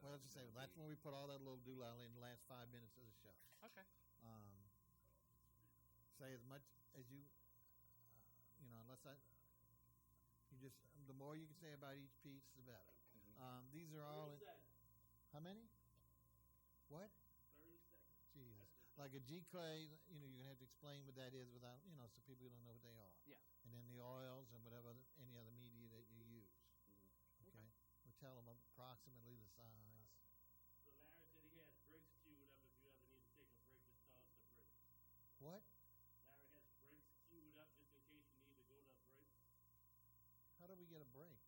Well, let's just say that's when we put all that little doolally in the last 5 minutes of the show. Okay. Say as much as you unless the more you can say about each piece, the better. These are all. How many? What? 30 seconds. Jesus. Like a G-clay, you're going to have to explain what that is without, so people don't know what they are. Yeah. And then the oils and whatever, any other media that you use. Okay? We'll tell them approximately the size. So Larry said he has breaks queued up if you ever need to take a break, just tell us to break. What? Larry has breaks queued up just in case you need to go to a break. How do we get a break?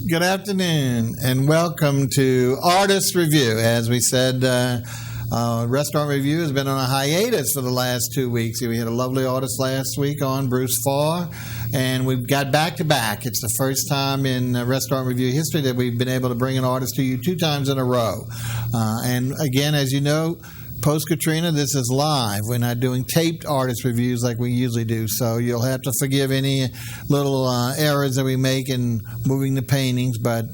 Good afternoon and welcome to Rtist Revue. As we said, Restaurant Revue has been on a hiatus for the last 2 weeks. We had a lovely artist last week on, Bruce Farr, and we've got back to back. It's the first time in Restaurant Revue history that we've been able to bring an artist to you 2 times in a row. And again, as you know, post-Katrina, this is live. We're not doing taped artist reviews like we usually do, so you'll have to forgive any little errors that we make in moving the paintings, but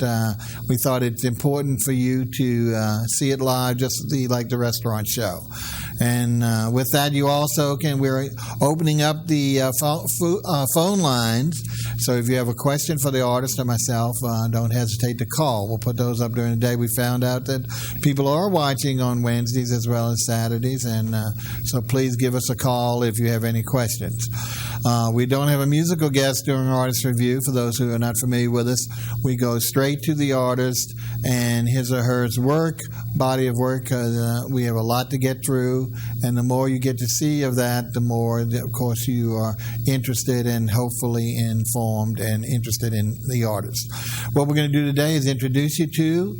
we thought it's important for you to see it live just like the restaurant show. And with that, you also we're opening up the phone lines, so if you have a question for the artist or myself, don't hesitate to call. We'll put those up during the day. We found out that people are watching on Wednesdays as well as Saturdays, and so please give us a call if you have any questions. We don't have a musical guest during Artist Revue. For those who are not familiar with us, we go straight to the artist and his or her body of work. We have a lot to get through, and the more you get to see of that, the more, of course, you are interested and hopefully informed and interested in the artist. What we're going to do today is introduce you to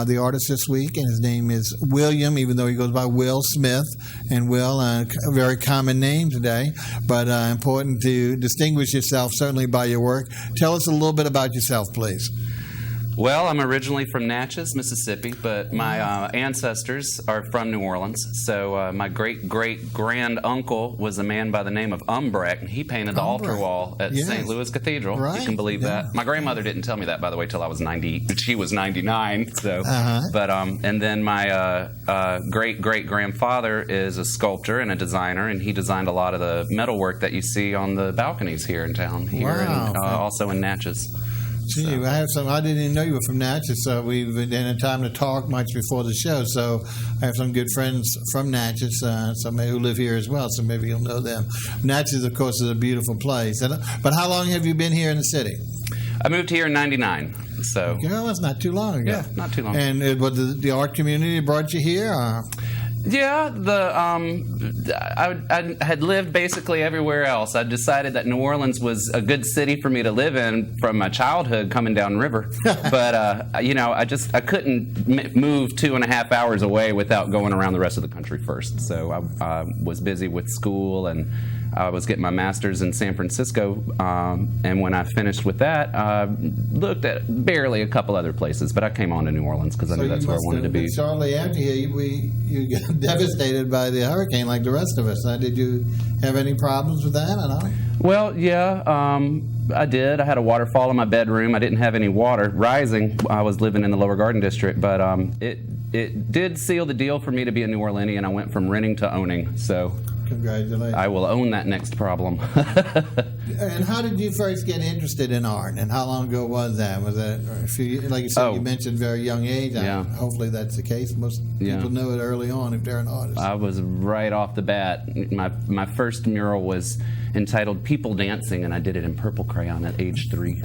the artist this week, and his name is William, even though he goes by Will Smith. And Will, a very common name today, but important to distinguish yourself certainly by your work. Tell us a little bit about yourself, please. Well, I'm originally from Natchez, Mississippi, but my ancestors are from New Orleans. So my great-great-grand uncle was a man by the name of Umbrecht, and he painted the altar wall at St. Louis Cathedral. Right. You can believe that. My grandmother didn't tell me that, by the way, till I was 90. She was 99. So, but and then my great-great-grandfather is a sculptor and a designer, and he designed a lot of the metalwork that you see on the balconies here in town, and also in Natchez. Gee, I have some. I didn't even know you were from Natchez, so we've been in time to talk much before the show. So I have some good friends from Natchez, some who live here as well, so maybe you'll know them. Natchez, of course, is a beautiful place. But how long have you been here in the city? I moved here in had so. Well, that's not too long ago. Yeah, not too long. And it was the art community brought you here? Or? Yeah, I had lived basically everywhere else. I decided that New Orleans was a good city for me to live in from my childhood coming down river. But, I couldn't move 2.5 hours away without going around the rest of the country first. So I was busy with school, and I was getting my master's in San Francisco. And when I finished with that, I looked at barely a couple other places, but I came on to New Orleans because I knew that's where I wanted to be. Shortly after here, you got devastated by the hurricane like the rest of us. Did you have any problems with that at all? Well, yeah, I did. I had a waterfall in my bedroom. I didn't have any water rising. I was living in the Lower Garden District, but it did seal the deal for me to be a New Orleanian. I went from renting to owning, so congratulations. I will own that next problem. And how did you first get interested in art, and how long ago was that? Was that like you said, you mentioned very young age? Yeah. Hopefully that's the case. Most people know it early on if they're an artist. I was right off the bat. My first mural was entitled People Dancing, and I did it in purple crayon at age 3.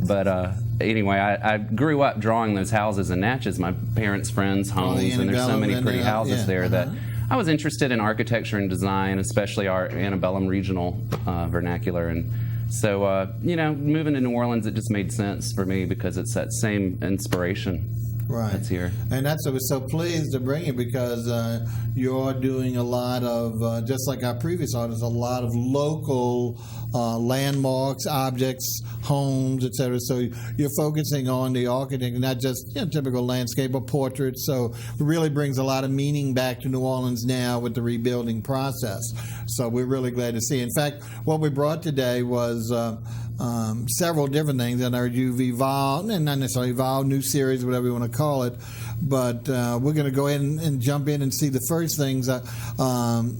But anyway, I grew up drawing those houses in Natchez, my parents' friends' homes, and there's so many pretty houses there that I was interested in architecture and design, especially our antebellum regional vernacular. And so, moving to New Orleans, it just made sense for me because it's that same inspiration. Right. That's here. And that's I was so pleased to bring you because you're doing a lot of, just like our previous artists, a lot of local landmarks, objects, homes, etc. So you're focusing on the architect, not just typical landscape or portraits. So it really brings a lot of meaning back to New Orleans now with the rebuilding process. So we're really glad to see. In fact, what we brought today was several different things, and our Evolve, and not necessarily Evolve, new series, whatever you want to call it. But we're going to go ahead and jump in and see the first things,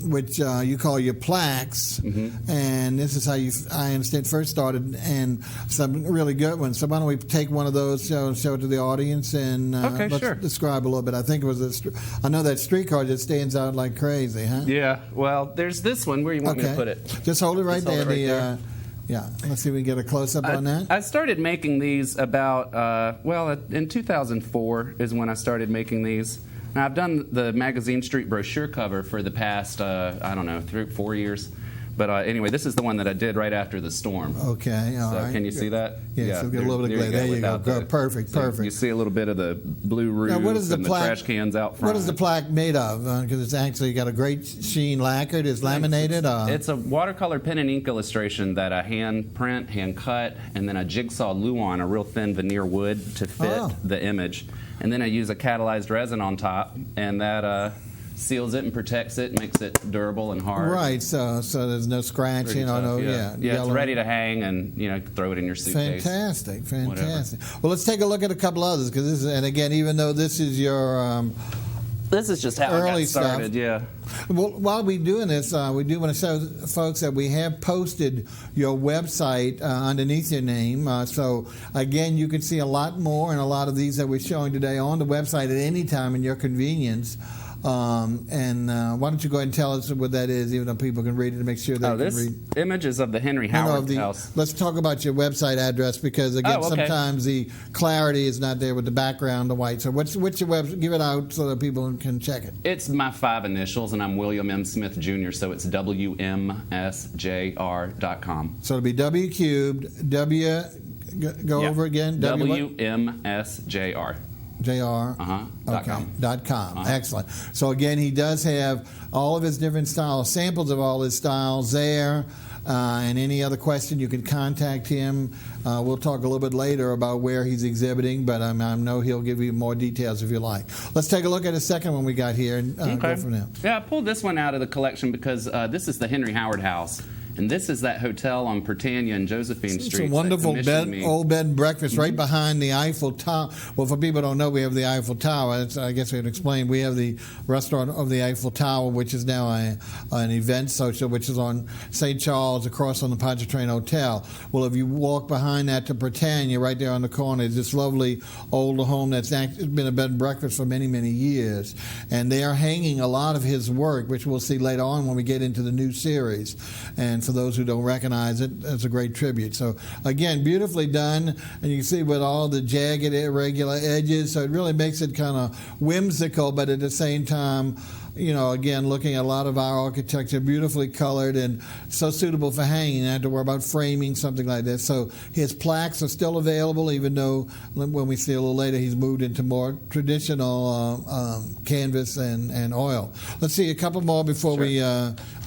which you call your plaques. Mm-hmm. And this is how I understand, first started, and some really good ones. So why don't we take one of those, show it to the audience, and let's sure. describe a little bit. I think it was I know that streetcar just stands out like crazy, huh? Yeah. Well, there's this one. Where you want me to put it? Just hold it right Just hold there. it right there. Yeah, let's see if we can get a close-up on that. I started making these about, in 2004 is when I started making these. Now, I've done the Magazine Street brochure cover for the past, 3 or 4 years. But anyway, this is the one that I did right after the storm. Okay, all right. Can you see that? Yeah, so get a little bit of glare. There you go. Perfect. You see a little bit of the blue roof now, what is the and plaque, the trash cans out front. What is the plaque made of? Because it's actually got a great sheen lacquered. It's laminated? It's a watercolor pen and ink illustration that I hand print, hand cut, and then I jigsaw glue on a real thin veneer wood to fit the image. And then I use a catalyzed resin on top, and that seals it and protects it, makes it durable and hard. Right, so there's no scratching. Yeah, it's ready to hang, and throw it in your suitcase. Fantastic. Whatever. Well, let's take a look at a couple others, because this is, and again, even though this is your this is just how early I got started. stuff. Yeah. Well, while we're doing this, we do want to show folks that we have posted your website underneath your name. So, again, you can see a lot more and a lot of these that we're showing today on the website at any time in your convenience. And why don't you go ahead and tell us what that is, even though people can read it, to make sure they can read. This image is of the Henry Howard house. Let's talk about your website address, because again, sometimes the clarity is not there with the background, the white. So what's your website? Give it out so that people can check it. It's my 5 initials, and I'm William M. Smith Jr., so it's WMSJR.com. So it'll be W cubed, over again. WMSJR. JR. .com. Uh-huh. Excellent. So again, he does have all of his different styles, samples of all his styles there. And any other question, you can contact him. We'll talk a little bit later about where he's exhibiting, but I know he'll give you more details if you like. Let's take a look at the second one we got here and go from there. Yeah, I pulled this one out of the collection because this is the Henry Howard house. And this is that hotel on Britannia and Josephine Street. It's a wonderful old bed and breakfast right behind the Eiffel Tower. Well, for people who don't know, we have the Eiffel Tower. I guess we can explain. We have the restaurant of the Eiffel Tower, which is now an event social, which is on St. Charles across from the Pontchartrain Hotel. Well, if you walk behind that to Britannia, right there on the corner, is this lovely old home that's been a bed and breakfast for many, many years. And they are hanging a lot of his work, which we'll see later on when we get into the new series. And for those who don't recognize it, it's a great tribute. So again, beautifully done, and you can see with all the jagged, irregular edges, so it really makes it kind of whimsical, but at the same time, again, looking at a lot of our architecture, beautifully colored and so suitable for hanging. I have to worry about framing, something like that. So his plaques are still available, even though when we see a little later, he's moved into more traditional canvas and oil. Let's see a couple more before we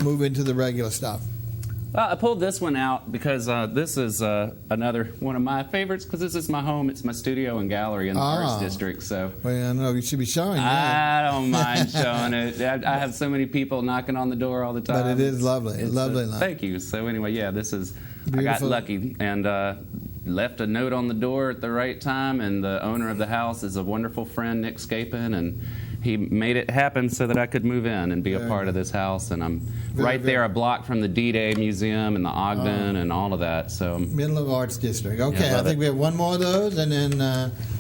move into the regular stuff. I pulled this one out because this is another one of my favorites, because this is my home. It's my studio and gallery in the Arts District. So, well, I know you should be showing I that. don't mind showing it. I have so many people knocking on the door all the time. But it is lovely. Lovely. Thank you. So anyway, this is, beautiful. I got lucky and left a note on the door at the right time, and the owner of the house is a wonderful friend, Nick Scapin, and he made it happen so that I could move in and be a part of this house. And I'm right there, a block from the D-Day Museum and the Ogden and all of that. So middle of Arts District. Okay, I think we have one more of those, and then.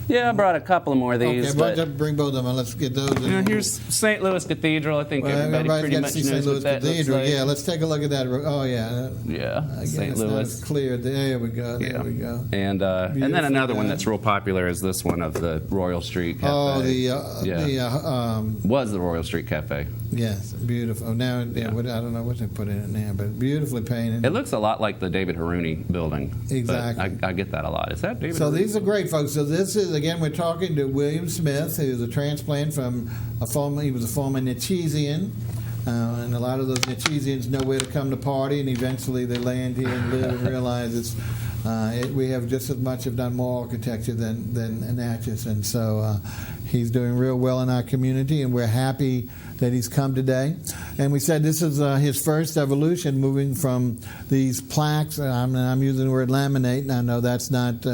I brought a couple more of these. Okay, bring both of them, and let's get those. Here's St. Louis Cathedral. I think everybody pretty much knows St. Louis what that Cathedral. looks like. Yeah, let's take a look at that. Oh, yeah. Yeah, St. Louis. Louis. Clear. There we go. There we go. And then another one that's real popular is this one of the Royal Street Cafe. Oh, was the Royal Street Cafe. Yes, beautiful. Now, I don't know what they put in it now, but beautifully painted. It looks a lot like the David Haruni building. Exactly. I get that a lot. Is that David? So Haruni? these are great, folks. So this is again, we're talking to William Smith, who's a transplant from he was a former Natchezian. And a lot of those Natchezians know where to come to party, and eventually they land here and live and realize we have just as much, if not more, architecture than Natchez. And so he's doing real well in our community, and we're happy that he's come today. And we said this is his first evolution, moving from these plaques. I'm using the word laminate, and I know that's not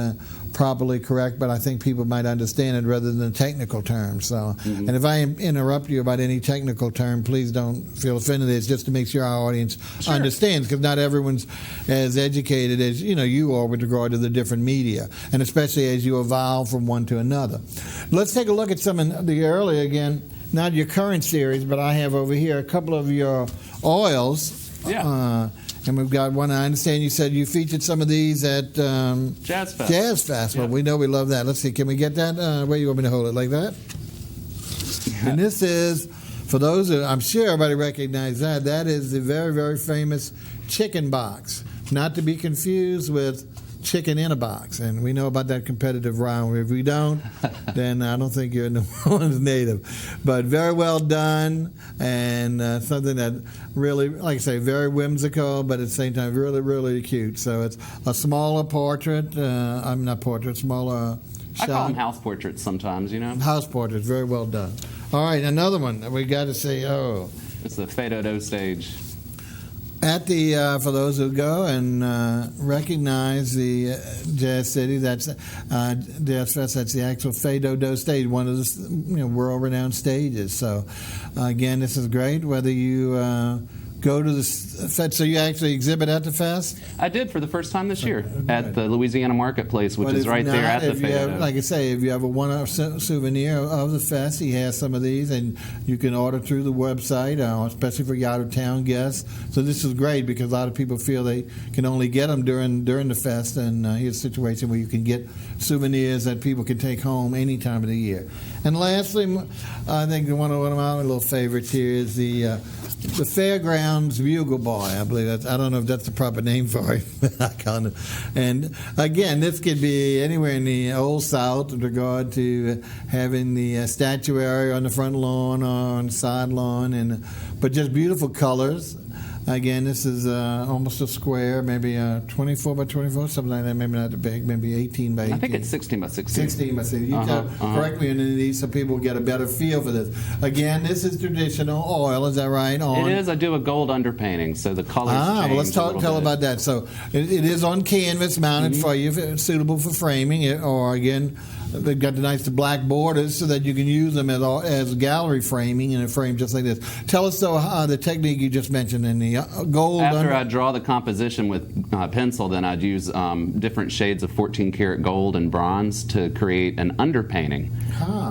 properly correct, but I think people might understand it rather than technical terms. So, and if I interrupt you about any technical term, please don't feel offended. It's just to make sure our audience understands, because not everyone's as educated as you are with regard to the different media, and especially as you evolve from one to another. Let's take a look at some of the earlier, again, not your current series, but I have over here a couple of your oils. Yeah. And we've got one. I understand you said you featured some of these at Jazz Fest. Jazz Festival. Yeah. We know we love that. Let's see. Can we get that? Where you want me to hold it? Like that? And this is, for those who, I'm sure everybody recognizes that, that is the very, very famous chicken box. Not to be confused with chicken in a box. And we know about that competitive round. If we don't, then I don't think you're a New Orleans native. But very well done, and something that really, like I say, very whimsical, but at the same time really, really cute. So it's a smaller portrait. I'm not portrait, smaller shot. I call them house portraits sometimes, House portraits, very well done. All right, another one that we got to say, It's the Fado stage. At the for those who go and recognize the Jazz City, that's Jazz Fest. That's the actual Fado stage, one of the world-renowned stages. So again, this is great. Whether you go to the Fest, so you actually exhibit at the Fest. I did for the first time this year at the Louisiana Marketplace, which is right there at the Fado. Like I say, if you have a one-off souvenir of the Fest, he has some of these, and you can order through the website, especially for your out-of-town guests. So this is great because a lot of people feel they can only get them during the Fest, and here's a situation where you can get souvenirs that people can take home any time of the year. And lastly, I think one of my little favorites here is the Fairgrounds Bugle Boy. I believe I don't know if that's the proper name for it. And again, this could be anywhere in the Old South with regard to having the statuary on the front lawn or on the side lawn, but just beautiful colors. Again, this is almost a square, maybe 24 by 24, something like that. Maybe not that big, maybe 18 by 18. I think it's 16 by 16. 16 by 16. You tell correctly into these so people get a better feel for this. Again, this is traditional oil, is that right? It is. I do a gold underpainting, so the colors change well, let's tell about that. So it is on canvas, mounted for you, suitable for framing, or again, they've got the nice black borders so that you can use them as gallery framing in a frame just like this. Tell us, though, the technique you just mentioned in the gold. After I draw the composition with pencil, then I'd use different shades of 14 karat gold and bronze to create an underpainting.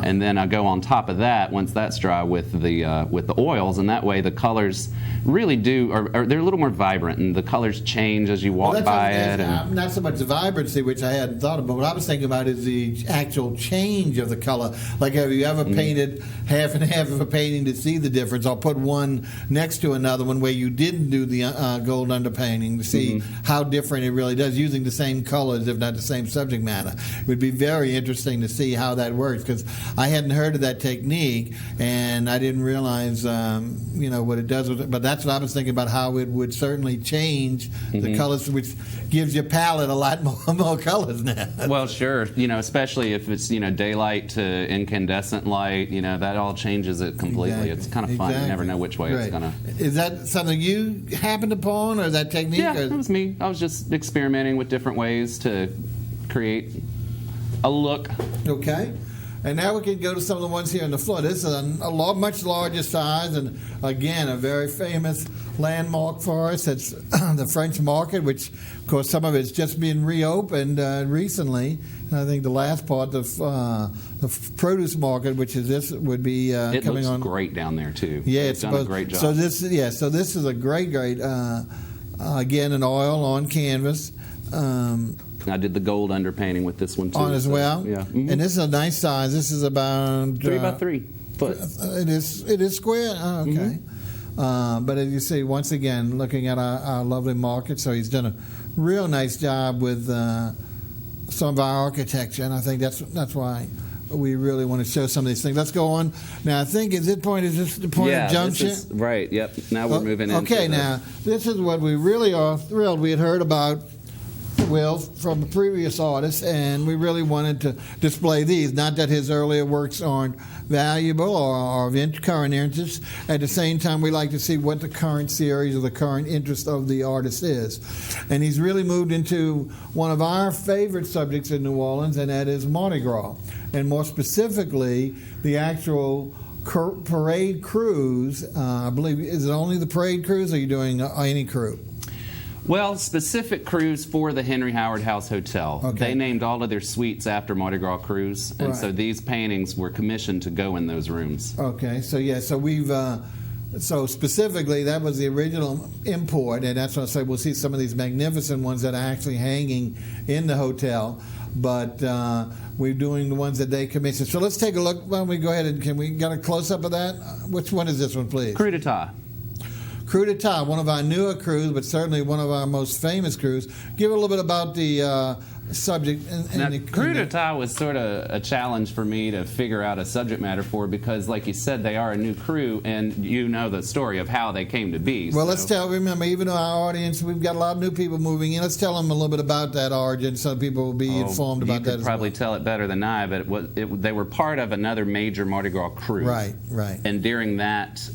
And then I go on top of that, once that's dry, with the oils, and that way the colors really are they're a little more vibrant, and the colors change as you walk by it. Not so much the vibrancy, which I hadn't thought about. What I was thinking about is the actual change of the color. Like, have you ever painted half and half of a painting to see the difference, or put one next to another one where you didn't do the gold underpainting to see how different it really does, using the same colors, if not the same subject matter? It would be very interesting to see how that works, because I hadn't heard of that technique, and I didn't realize what it does with it. But that's what I was thinking about, how it would certainly change the colors, which gives your palette a lot more colors now. Well, sure. Especially if it's daylight to incandescent light, that all changes it completely. Exactly. It's kind of fun. You never know which way it's gonna. Is that something you happened upon, or is that technique? Yeah, it was me. I was just experimenting with different ways to create a look. Okay. And now we can go to some of the ones here on the floor. This is a much larger size, and again, a very famous landmark for us. It's the French Market, which, of course, some of it's just been reopened recently. And I think the last part, the produce market, which is this, would be it coming on. It looks great down there too. Yeah, it's done a great job. So this is a great, again, an oil on canvas. I did the gold underpainting with this one too. On as well? Yeah. Mm-hmm. And this is a nice size. This is about 3 by 3 foot. It is square? Oh, okay. But as you see, once again, looking at our lovely market, so he's done a real nice job with some of our architecture, and I think that's why we really want to show some of these things. Let's go on. Now, I think is this the point of junction? This is, right. Yep. Now we're moving into. Okay, now this is what we really are thrilled. We had heard about Will from a previous artist, and we really wanted to display these. Not that his earlier works aren't valuable or of current interest. At the same time, we like to see what the current series or the current interest of the artist is. And he's really moved into one of our favorite subjects in New Orleans, and that is Mardi Gras. And more specifically, the actual parade cruise. I believe, is it only the parade cruise, or are you doing any crew? Well, specific cruise for the Henry Howard House Hotel. Okay. They named all of their suites after Mardi Gras cruise, and so these paintings were commissioned to go in those rooms. Okay, so we've so specifically that was the original import, and that's what I say. We'll see some of these magnificent ones that are actually hanging in the hotel, but we're doing the ones that they commissioned. So let's take a look. Why don't we go ahead and can we get a close up of that? Which one is this one, please? Coup d'etat. Coup d'etat, one of our newer crews, but certainly one of our most famous crews. Give a little bit about the subject. Now, coup d'etat was sort of a challenge for me to figure out a subject matter for, because, like you said, they are a new crew, and you know the story of how they came to be. Well, let's remember, even though our audience, we've got a lot of new people moving in, let's tell them a little bit about that origin so people will be informed about that as well. You could probably tell it better than I, but they were part of another major Mardi Gras cruise. Right. And during that,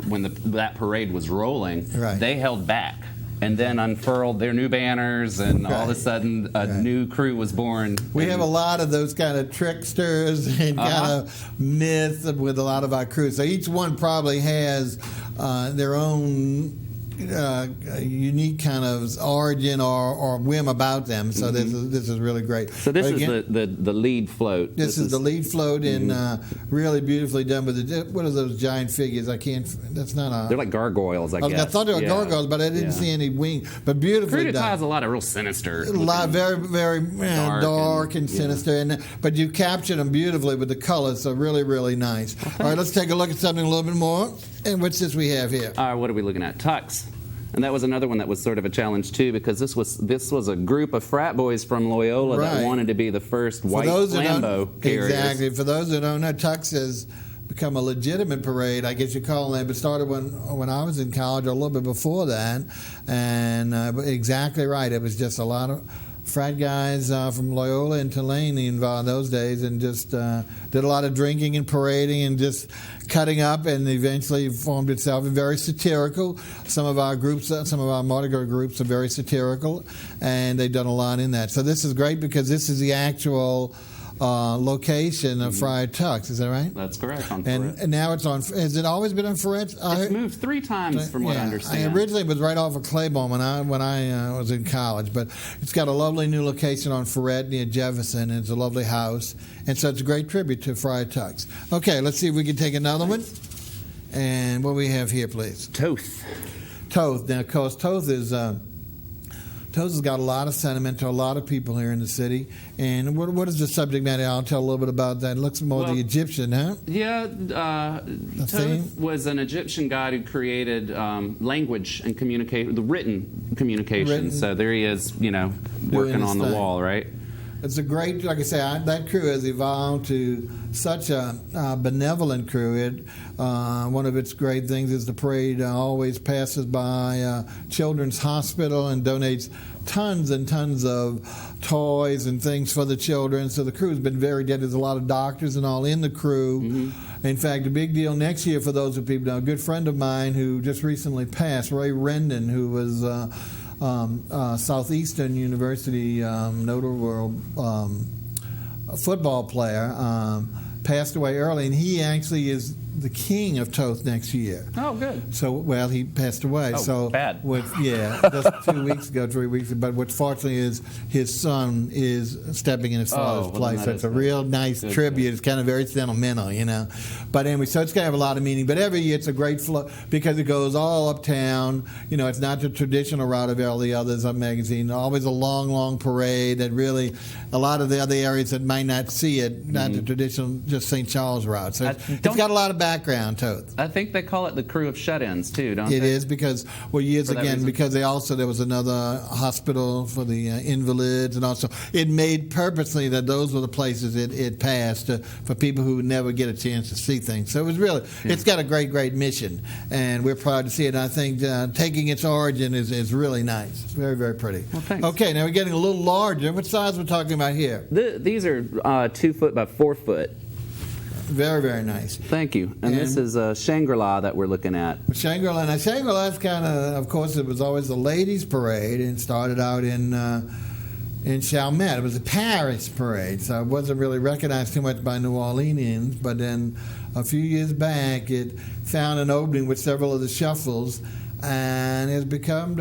when that parade was rolling, they held back and then unfurled their new banners, and all of a sudden a new crew was born. We have a lot of those kind of tricksters and kind of myths with a lot of our crews. So each one probably has their own unique kind of origin or whim about them. So this is really great. So this is the lead float. This is the lead float, and really beautifully done with what are those giant figures? I can't. That's not a. They're like gargoyles, I guess. I thought they were gargoyles, but I didn't see any wing. But beautifully done. Coup d'etat has a lot of real sinister. A lot, very, very dark and sinister, but you captured them beautifully with the colors. So really, really nice. Okay. All right, let's take a look at something a little bit more. And what's this we have here? What are we looking at? Tux. And that was another one that was sort of a challenge too, because this was a group of frat boys from Loyola that wanted to be the first white Lambo carriers. Exactly. For those who don't know, Tux has become a legitimate parade, I guess you call it. It started when I was in college, or a little bit before that. And exactly right. It was just a lot of frat guys from Loyola and Tulane involved in those days, and just did a lot of drinking and parading and just cutting up, and eventually formed itself and very satirical. Some of our groups, some of our Mardi Gras groups are very satirical, and they've done a lot in that. So this is great because this is the actual location of Friar Tux. Is that right? That's correct. On Ferret. And now it's on. Has it always been on Ferret? It's moved 3 times, from what I understand. Originally it was right off of Claiborne when I was in college, but it's got a lovely new location on Ferret near Jefferson, and it's a lovely house, and so it's a great tribute to Friar Tux. Okay, let's see if we can take another one. And what we have here, please? Toth. Now, of course, Toth has got a lot of sentiment to a lot of people here in the city. And what is the subject matter? I'll tell a little bit about that. It looks more the Egyptian, huh? Yeah. Toth was an Egyptian god who created language and the written communication. So there he is, working on the wall, right? It's a great, like I say, that crew has evolved to such a benevolent crew. One of its great things is the parade always passes by Children's Hospital and donates tons and tons of toys and things for the children. So the crew's been very dedicated. There's a lot of doctors and all in the crew. Mm-hmm. In fact, a big deal next year, for those of people know, a good friend of mine who just recently passed, Ray Rendon, who was Southeastern University notable football player, passed away early, and he actually is the king of Toth next year. Oh, good. So, he passed away. Oh, so bad. Just 3 weeks ago. But what fortunately is his son is stepping in his father's place. So it's a real nice tribute. It's kind of very sentimental, But anyway, so it's going to have a lot of meaning. But every year it's a great flow because it goes all uptown. It's not the traditional route of all the others on magazine. Always a long, long parade that really, a lot of the other areas that might not see it, not the traditional, just St. Charles route. So it's got a lot of background, Toth? I think they call it the crew of shut-ins too, don't they? It is because, well, years For that again, reason? because there was another hospital for the invalids, and also it made purposely that those were the places it passed for people who never get a chance to see things. So it was really, it's got a great, great mission, and we're proud to see it. And I think taking its origin is really nice. It's very, very pretty. Well, thanks. Okay, now we're getting a little larger. What size we're talking about here? These are 2 foot by 4 foot. Very, very nice. Thank you. And this is Shangri-La that we're looking at. Shangri-La. Now, Shangri-La's kind of course, it was always the ladies' parade, and started out in Chalmette. It was a Paris parade, so it wasn't really recognized too much by New Orleanians. But then a few years back, it found an opening with several of the shuffles, and has become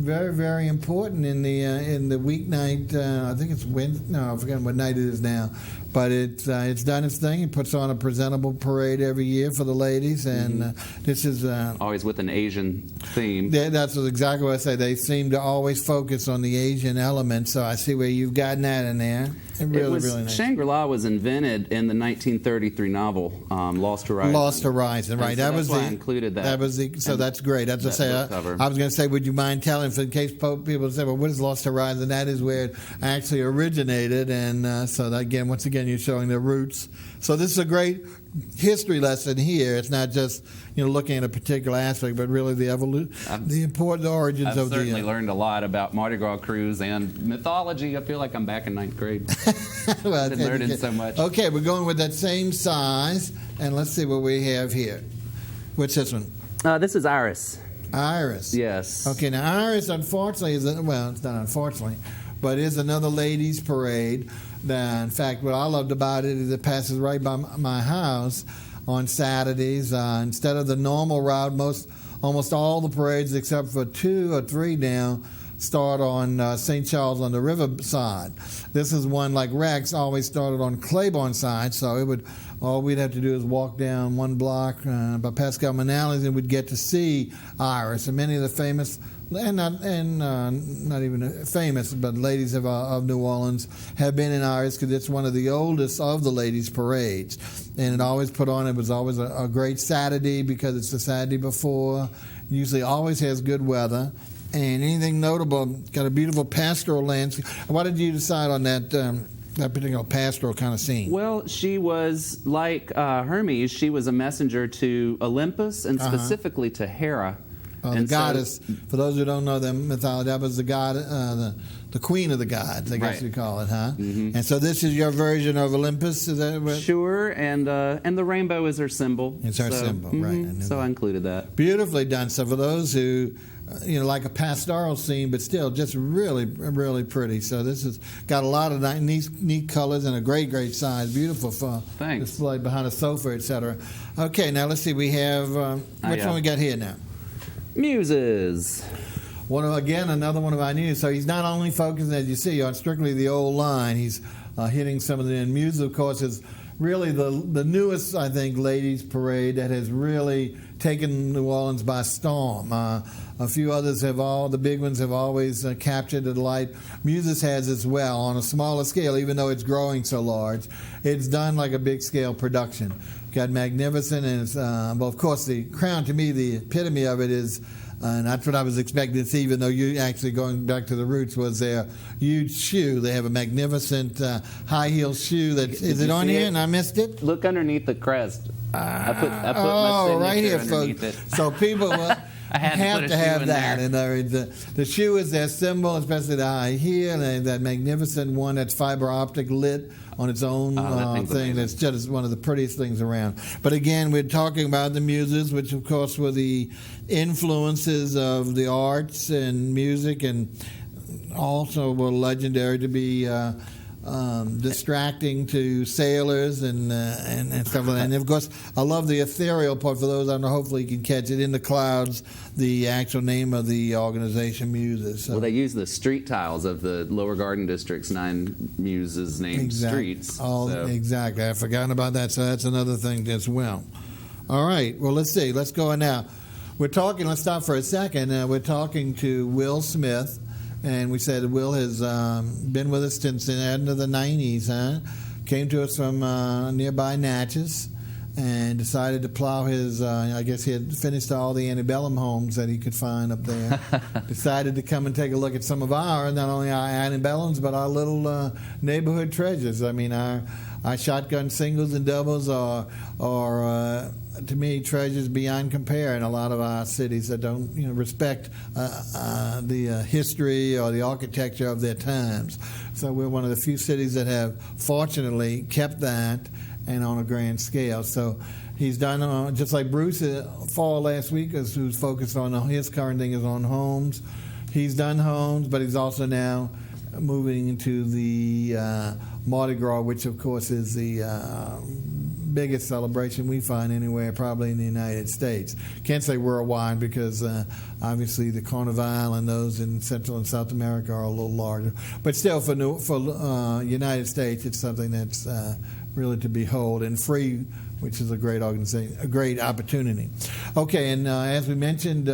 very, very important in the weeknight. I think it's Wednesday. No, I forget what night it is now. But it's done its thing. It puts on a presentable parade every year for the ladies, and this is Always with an Asian theme. that's exactly what I say. They seem to always focus on the Asian element. So I see where you've gotten that in there. Really nice. Shangri-La was invented in the 1933 novel Lost Horizon. Lost Horizon, right? And so that's why I included that. That was so that's great. That's what I say. book cover. I was going to say, would you mind telling, in case people say, well, what is Lost Horizon? That is where it actually originated, and so that, once again, you're showing the roots. So this is a great history lesson here. It's not just looking at a particular aspect, but really the the important origins I've of certainly learned a lot about Mardi Gras cruise and mythology. I feel like I'm back in 9th grade. well, I've been learning so much. Okay, we're going with that same size, and let's see what we have here. What's this one? This is Iris. Iris. Yes. Okay, now Iris, unfortunately, it's not unfortunately, but is another ladies' parade. In fact, what I loved about it is it passes right by my house on Saturdays. Instead of the normal route, almost all the parades, except for 2 or 3 now, start on St. Charles on the riverside. This is one like Rex always started on Claiborne side, so all we'd have to do is walk down 1 block by Pascal Manales, and we'd get to see Iris. And many of the famous, and not even famous, but ladies of New Orleans have been in Iris because it's one of the oldest of the ladies' parades. And it was always a great Saturday because it's the Saturday before. Usually always has good weather. And anything notable, got a beautiful pastoral landscape. Why did you decide on that particular pastoral kind of scene? Well, she was like Hermes. She was a messenger to Olympus and specifically to Hera. The goddess. For those who don't know the mythology, that was the god, the queen of the gods, I guess you call it, huh? Mm-hmm. And so this is your version of Olympus, is that what? Sure, and the rainbow is her symbol. It's her symbol, right? So I included that. Beautifully done. So for those who, like a pastoral scene, but still just really, really pretty. So this has got a lot of neat colors and a great, great size. Beautiful for display behind a sofa, etc. Okay, now let's see. We have which one we got here now? Muses. Another one of our news. So he's not only focusing, as you see, on strictly the old line. He's hitting some of the Muses, of course, is really the newest, I think, ladies' parade that has really taken New Orleans by storm. A few others the big ones have always captured the light. Muses has as well, on a smaller scale, even though it's growing so large. It's done like a big-scale production. Got magnificent, and it's, well, of course, the crown, to me, the epitome of it is, and that's what I was expecting to see, even though you actually going back to the roots, was their huge shoe. They have a magnificent high-heel shoe. Is it on here and I missed it? Look underneath the crest. I put my signature right here, underneath folks. it. So people I had have to have that. There. And the shoe is their symbol, especially the high heel, and that magnificent one that's fiber optic lit on its own thing. That's just one of the prettiest things around. But again, we're talking about the Muses, which of course were the influences of the arts and music, and also were legendary to be distracting to sailors and stuff like that. And of course, I love the ethereal part. For those I don't know, hopefully you can catch it. In the Clouds, the actual name of the organization, Muses. So. Well, they use the street tiles of the Lower Garden District's 9 Muses named streets. Exactly. I've forgotten about that, so that's another thing as well. All right. Well, let's see. Let's go on now. Let's stop for a second. We're talking to Will Smith. And we said Will has been with us since the end of the 90s, huh? Came to us from nearby Natchez. and decided to plow his, I guess he had finished all the antebellum homes that he could find up there. Decided to come and take a look at some of not only our antebellums, but our little neighborhood treasures. I mean, our shotgun singles and doubles are to me, treasures beyond compare in a lot of our cities that don't, respect the history or the architecture of their times. So we're one of the few cities that have, fortunately, kept that and on a grand scale. So he's done, just like Bruce Fall last week, who's focused on his current thing is on homes. He's done homes, but he's also now moving into the Mardi Gras, which of course is the biggest celebration we find anywhere, probably in the United States. Can't say worldwide because obviously the Carnival and those in Central and South America are a little larger. But still, for United States, it's something that's really to behold, and free, which is a great organization, a great opportunity. Okay, and as we mentioned,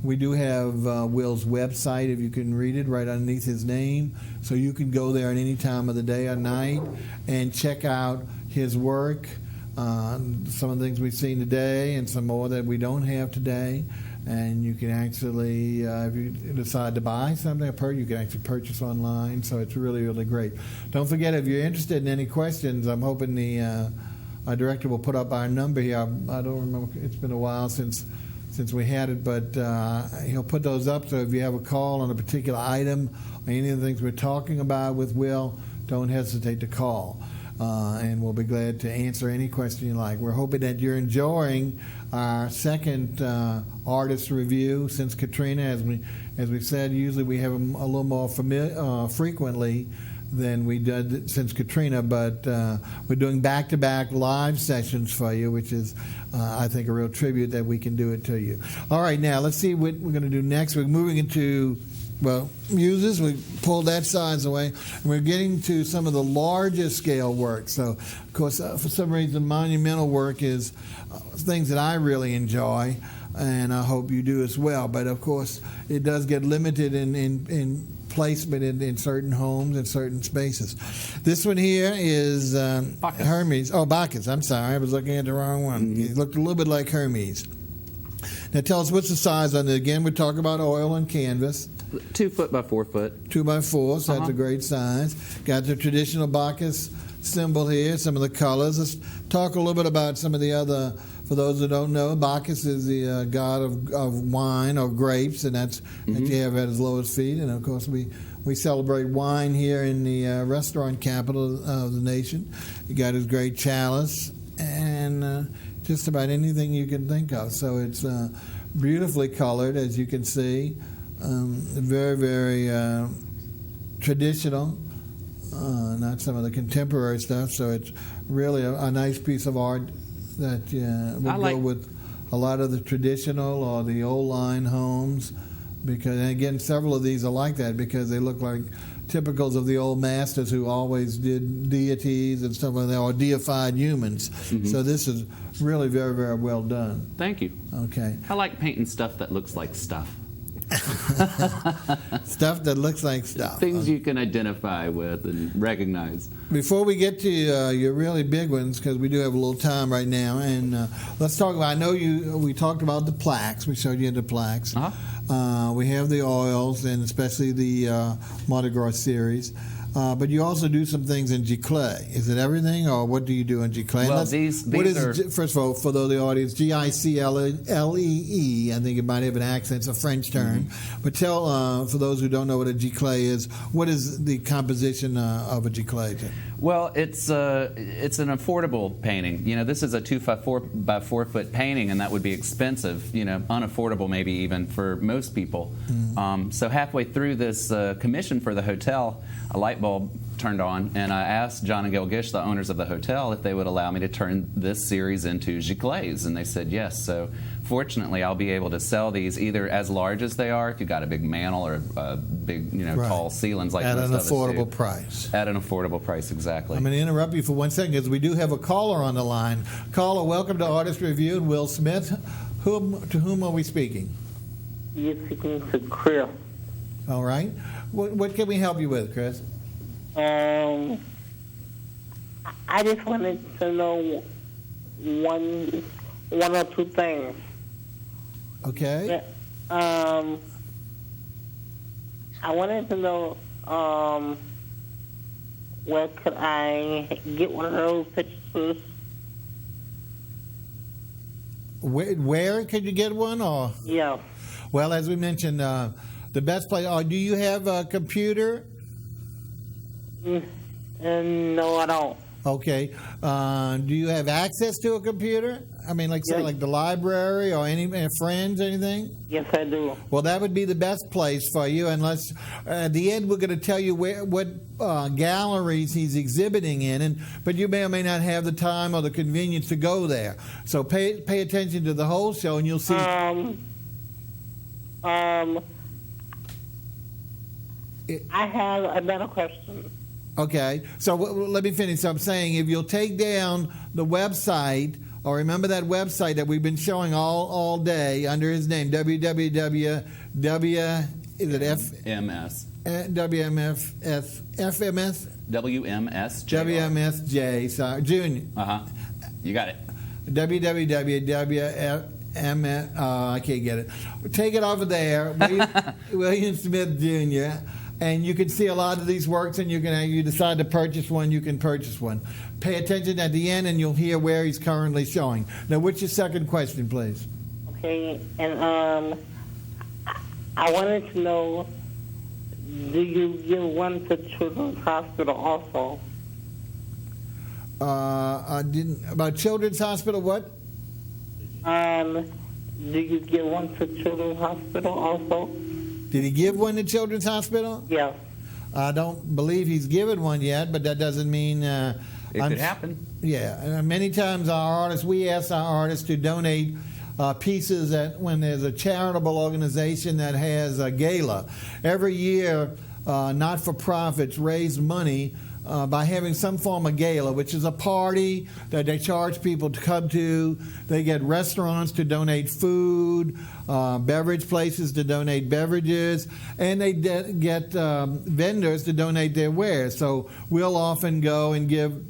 we do have Will's website, if you can read it, right underneath his name. So you can go there at any time of the day or night and check out his work, some of the things we've seen today and some more that we don't have today. And you can actually, if you decide to buy something, you can actually purchase online. So it's really, really great. Don't forget, if you're interested in any questions, I'm hoping our director will put up our number here. I don't remember. It's been a while since we had it, but he'll put those up. So if you have a call on a particular item or any of the things we're talking about with Will, don't hesitate to call. And we'll be glad to answer any question you like. We're hoping that you're enjoying our second Rtist review since Katrina. As we said, usually we have them a little more frequently than we did since Katrina, but we're doing back-to-back live sessions for you, which is, I think, a real tribute that we can do it to you. All right, now let's see what we're going to do next. We're moving into, muses. We pulled that size away. And we're getting to some of the larger scale work. So, of course, for some reason, monumental work is things that I really enjoy, and I hope you do as well. But, of course, it does get limited in placement in certain homes and certain spaces. This one here is Hermes. Oh, Bacchus. I'm sorry. I was looking at the wrong one. He looked a little bit like Hermes. Now, tell us what's the size on it. Again, we're talking about oil and canvas. 2 foot by 4 foot. 2 by 4, so that's a great size. Got the traditional Bacchus symbol here, some of the colors. Let's talk a little bit about some of the other, for those who don't know, Bacchus is the god of wine or grapes, and that's that you have at his lowest feet. And, of course, we celebrate wine here in the restaurant capital of the nation. You got his great chalice and just about anything you can think of. So it's beautifully colored, as you can see. Very, very traditional, not some of the contemporary stuff. So it's really a nice piece of art that would go with a lot of the traditional or the old line homes. Because, and again, several of these are like that because they look like typicals of the old masters who always did deities and stuff like that, or deified humans. So this is really very, very well done. Thank you. Okay. I like painting stuff that looks like stuff. Stuff that looks like stuff. Things you can identify with and recognize. Before we get to your really big ones, because we do have a little time right now, and let's talk about, we talked about the plaques. We showed you the plaques. We have the oils, and especially the Mardi Gras series. But you also do some things in giclée. Is it everything, or what do you do in giclée? Well, these are... First of all, for those of the audience, Giclee, I think it might have an accent, it's a French term. But tell, for those who don't know what a giclée is, what is the composition of a giclée? Well, it's an affordable painting. This is a 2 by 4 foot painting, and that would be expensive, unaffordable maybe even for most people. So halfway through this commission for the hotel, a light bulb turned on, and I asked John and Gail Gish, the owners of the hotel, if they would allow me to turn this series into giclées, and they said yes. So fortunately, I'll be able to sell these either as large as they are, if you've got a big mantle or a big, tall ceilings like at most an of us affordable do. Price. At an affordable price, exactly. I'm going to interrupt you for 1 second because we do have a caller on the line. Caller, welcome to Rtist Review, and Will Smith. To whom are we speaking? You're speaking to Chris. All right. What can we help you with, Chris? I just wanted to know one or two things. Okay. Yeah, I wanted to know where could I get one of those pictures? Where could you get one? Or Yeah. well, as we mentioned, the best place. Do you have a computer? No, I don't. Okay. Do you have access to a computer? I mean, like say, Yes. like the library or any friends, anything? Yes, I do. Well, that would be the best place for you. Unless at the end we're going to tell you what galleries he's exhibiting in, but you may or may not have the time or the convenience to go there. So pay attention to the whole show, and you'll see. I have another question. Okay, so let me finish. So I'm saying if you'll take down the website, or remember that website that we've been showing all day under his name, www. Is it MS. FMS? WMSJ. WMSJ, sorry, Junior. You got it. www. I can't get it. Take it over there, William Smith Jr., and you can see a lot of these works, and you decide to purchase one, you can purchase one. Pay attention at the end, and you'll hear where he's currently showing. Now, what's your second question, please? Okay, and I wanted to know, do you give one to Children's Hospital also? I didn't. About Children's Hospital, what? Do you give one to Children's Hospital also? Did he give one to Children's Hospital? Yes. I don't believe he's given one yet, but that doesn't mean... It could happen. Yeah. Many times we ask our artists to donate pieces when there's a charitable organization that has a gala. Every year, not-for-profits raise money by having some form of gala, which is a party that they charge people to come to. They get restaurants to donate food, beverage places to donate beverages, and they get vendors to donate their wares. So we'll often go and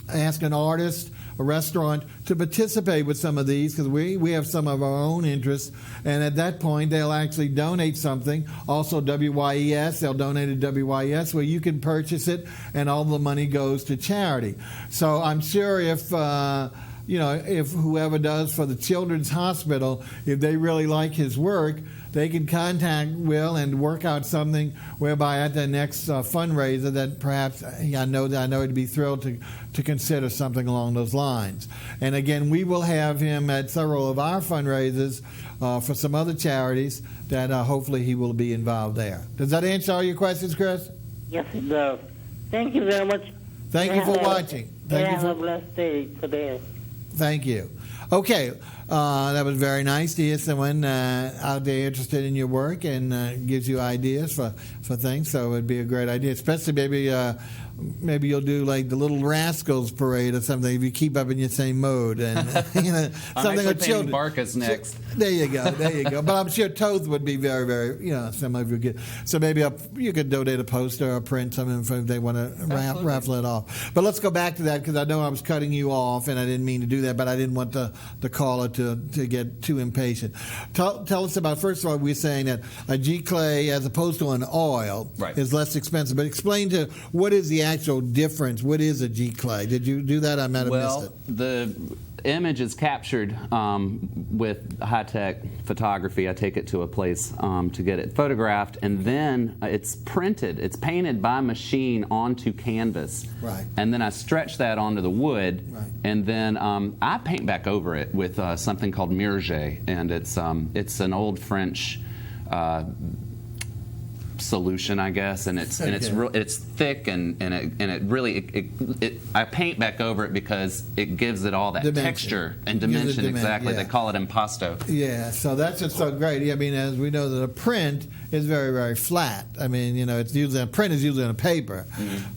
ask an artist, a restaurant, to participate with some of these because we have some of our own interests, and at that point they'll actually donate something. Also WYES, they'll donate to WYES where you can purchase it and all the money goes to charity. So I'm sure if whoever does for the Children's Hospital, if they really like his work, they can contact Will and work out something whereby at the next fundraiser that perhaps I know he'd be thrilled to consider something along those lines. And again, we will have him at several of our fundraisers for some other charities that hopefully he will be involved there. Does that answer all your questions, Chris? Yes, it does. Thank you very much. Thank you for watching. Have a blessed day today. Thank you. Okay, that was very nice to hear someone out there interested in your work and gives you ideas for things. So it would be a great idea, especially maybe you'll do like the Little Rascals parade or something if you keep up in your same mode and something with children. Barkus next. There you go. But I'm sure Toth would be very, very, some of you get. So maybe you could donate a poster or print something if they want to raffle it off. But let's go back to that because I know I was cutting you off and I didn't mean to do that, but I didn't want the caller to get too impatient. Tell us about, first of all, we're saying that a G-clay as opposed to an oil is less expensive. But explain to what is the actual difference? What is a G-clay? Did you do that? I might have missed it. The image is captured with high-tech photography. I take it to a place to get it photographed, and then it's printed. It's painted by machine onto canvas. Right. And then I stretch that onto the wood, and then I paint back over it with something called mirage, and it's an old French solution, I guess, and it's thick and it really I paint back over it because it gives it all that texture and dimension. Exactly, they call it impasto. Yeah, so that's just so great. I mean, as we know that a print is very, very flat. I mean, it's usually a print is usually on a paper,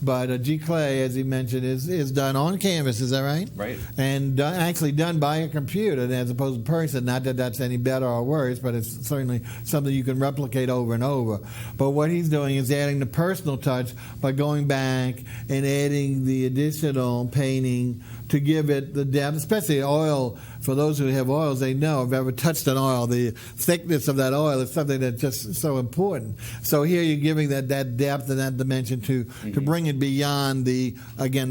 but a G-clay, as he mentioned, is done on canvas. Is that right? Right. And actually done by a computer as opposed to person. Not that that's any better or worse, but it's certainly something you can replicate over and over. But what he's doing is adding the personal touch by going back and adding the additional painting to give it the depth, especially oil. For those who have oils, they know if ever touched an oil, the thickness of that oil is something that's just so important. So here you're giving that depth and that dimension to bring it beyond the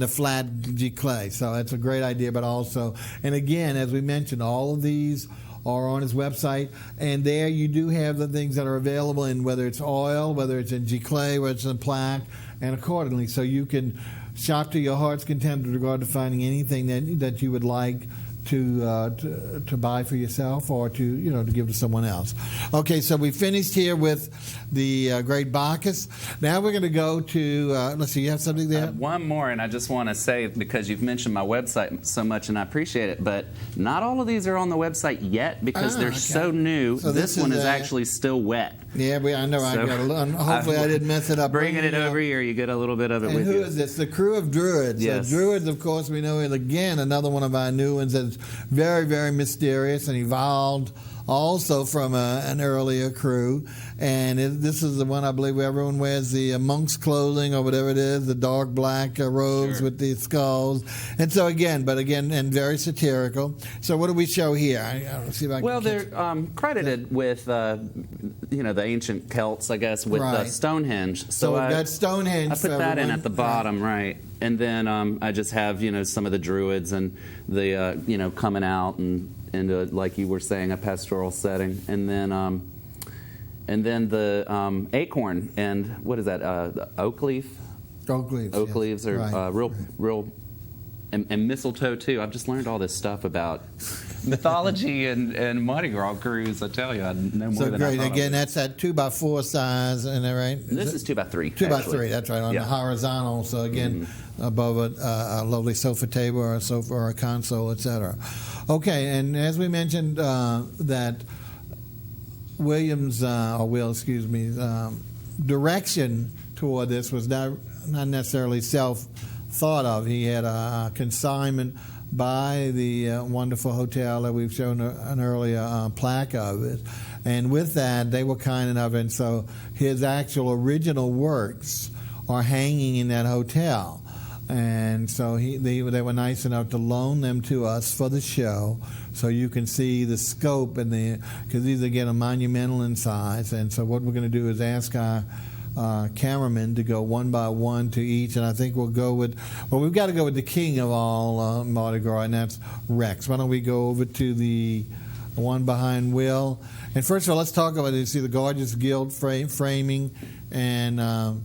flat giclée. So that's a great idea, but also, and again, as we mentioned, all of these are on his website, and there you do have the things that are available in whether it's oil, whether it's in giclée, whether it's in plaque, and accordingly. So you can shop to your heart's content with regard to finding anything that you would like to buy for yourself or to give to someone else. Okay, so we finished here with the Great Bacchus. Now we're going to go to let's see, you have something there? One more, and I just want to say, because you've mentioned my website so much and I appreciate it, but not all of these are on the website yet because they're so new. So this one is actually still wet. Yeah, I know. So hopefully I didn't mess it up. Bringing it over here, you get a little bit of it and with you. you. Who is this? The Crew of Druids. Yes. Druids, of course, we know, is again another one of our new ones that's very, very mysterious and evolved also from an earlier crew. And this is the one, I believe, where everyone wears the monk's clothing or whatever it is, the dark black robes with the skulls. And so again, and very satirical. So what do we show here? I'll see if I can they're credited with, the ancient Celts, I guess, with Stonehenge. So we've got Stonehenge. I put that in at the bottom, right. And then I just have, some of the Druids and the, coming out and into, like you were saying, a pastoral setting. And then the acorn and what is that? The oak leaf. Oak leaves. Oak leaves are real, and mistletoe too. I've just learned all this stuff about mythology and Mardi Gras cruise. I tell you, I know more than I thought. So great. Again, that's that 2x4 size, isn't that right? This is 2x3. 2x3. That's right, on the horizontal. So again, above a lovely sofa table or a sofa or a console, etc. Okay, and as we mentioned, that direction toward this was not necessarily self-thought of. He had a consignment by the wonderful hotel that we've shown an earlier plaque of it. And with that, they were kind enough, and so his actual original works are hanging in that hotel. And so they were nice enough to loan them to us for the show, so you can see the scope and because these again are monumental in size. And so what we're going to do is ask our cameramen to go one by one to each, and I think we'll go with we've got to go with the king of all Mardi Gras, and that's Rex. Why don't we go over to the one behind Will? And first of all, let's talk about it. You see the gorgeous gilt framing and.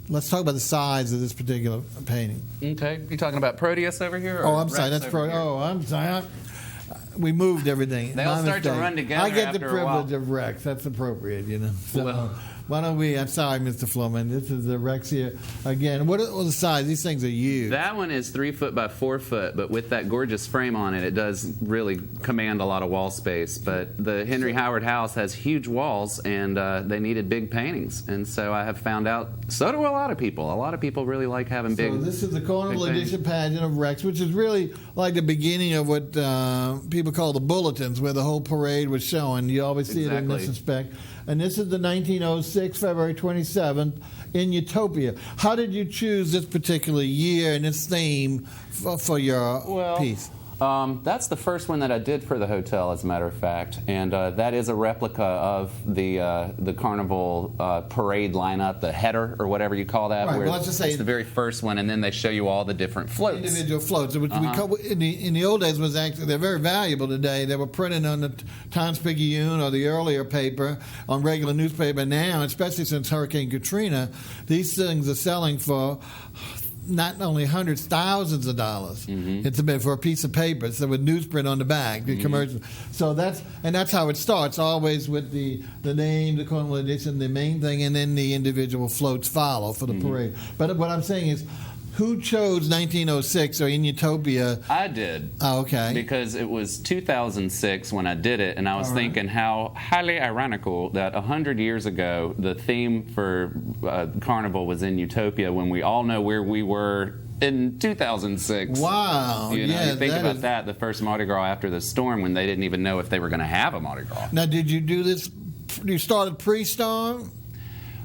Let's talk about the size of this particular painting. Okay. You talking about Proteus over here? Or I'm sorry. That's Proteus. Oh, I'm sorry. We moved everything. They all start to run together. I get the after a while. privilege of Rex. That's appropriate, So, why don't we? I'm sorry, Mr. Floman. This is the Rex here again. What are the size? These things are huge. That one is 3 foot by 4 foot, but with that gorgeous frame on it, it does really command a lot of wall space. But the Henry Howard House has huge walls, and they needed big paintings. And so I have found out, so do a lot of people. A lot of people really like having big. So this is the Carnival Edition pageant of Rex, which is really like the beginning of what people call the bulletins, where the whole parade was showing. You always see it in this respect. And this is the 1906, February 27th, in Utopia. How did you choose this particular year and this theme for your piece? That's the first one that I did for the hotel, as a matter of fact, and that is a replica of the Carnival parade lineup, the header or whatever you call that. Right. Where Well, let's just say it's the very first one, and then they show you all the different floats. Individual floats. In the old days, was actually they're very valuable today. They were printed on the Times-Picayune or the earlier paper on regular newspaper. Now, especially since Hurricane Katrina, these things are selling for not only hundreds, thousands of dollars. It's a bit for a piece of paper, so with newsprint on the back, the commercial. So that's how it starts, always with the name, the Carnival Edition, the main thing, and then the individual floats follow for the parade. But what I'm saying is, who chose 1906 or In Utopia? I did. Oh, okay. Because it was 2006 when I did it, and I was thinking how highly ironical that 100 years ago the theme for Carnival was In Utopia, when we all know where we were in 2006. Wow. You think about that, the first Mardi Gras after the storm, when they didn't even know if they were going to have a Mardi Gras. Now, did you do this? You started pre-storm?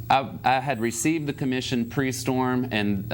I had received the commission pre-storm, and